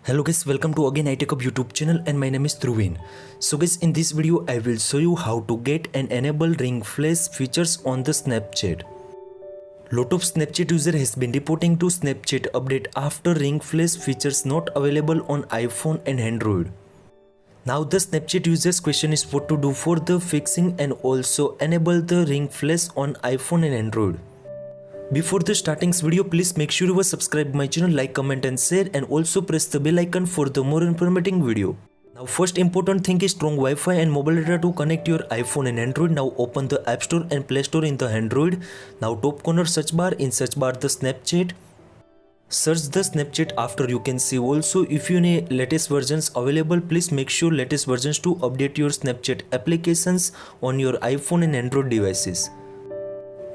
Hello guys, welcome to again iTechHub YouTube channel and my name is Dhruvin. So guys, in this video I will show you how to get and enable ring flash features on the Snapchat. Lot of Snapchat user has been reporting to Snapchat update after ring flash features not available on iPhone and Android. Now the Snapchat users question is what to do for the fixing and also enable the ring flash on iPhone and Android. Before the starting this video, please make sure you subscribe my channel, like, comment and share, and also press the bell icon for the more informative video. Now first important thing is strong Wi-Fi and mobile data to connect your iPhone and Android. Now open the App Store and Play Store in the Android. Now top corner search bar, in search bar the Snapchat. Search the Snapchat. After you can see also if you need latest versions available, please make sure latest versions to update your Snapchat applications on your iPhone and Android devices.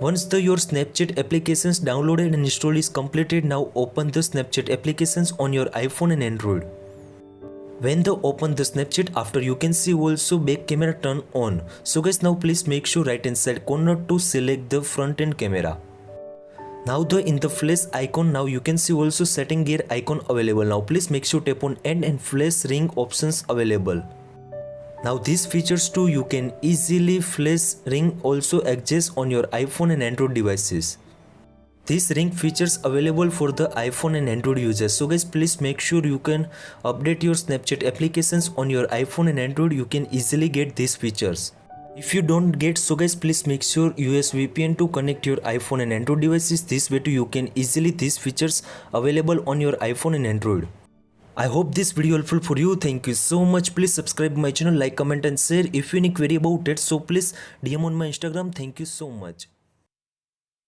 Once your Snapchat applications downloaded and installed is completed, now open the Snapchat applications on your iPhone and Android. When you open the Snapchat, after you can see also back camera turn on. So guys, now please make sure right hand side corner to select the front end camera. Now in the flash icon, now you can see also setting gear icon available. Now please make sure tap on end and flash ring options available. Now these features too you can easily flash ring also adjust on your iPhone and Android devices. These ring features available for the iPhone and Android users. So guys, please make sure you can update your Snapchat applications on your iPhone and Android. You can easily get these features. If you don't get, so guys, please make sure use VPN to connect your iPhone and Android devices. This way too you can easily these features available on your iPhone and Android. I hope this video helpful for you. Thank you so much. Please subscribe my channel, like, comment and share. If you any query about it, so please DM on my Instagram. Thank you so much.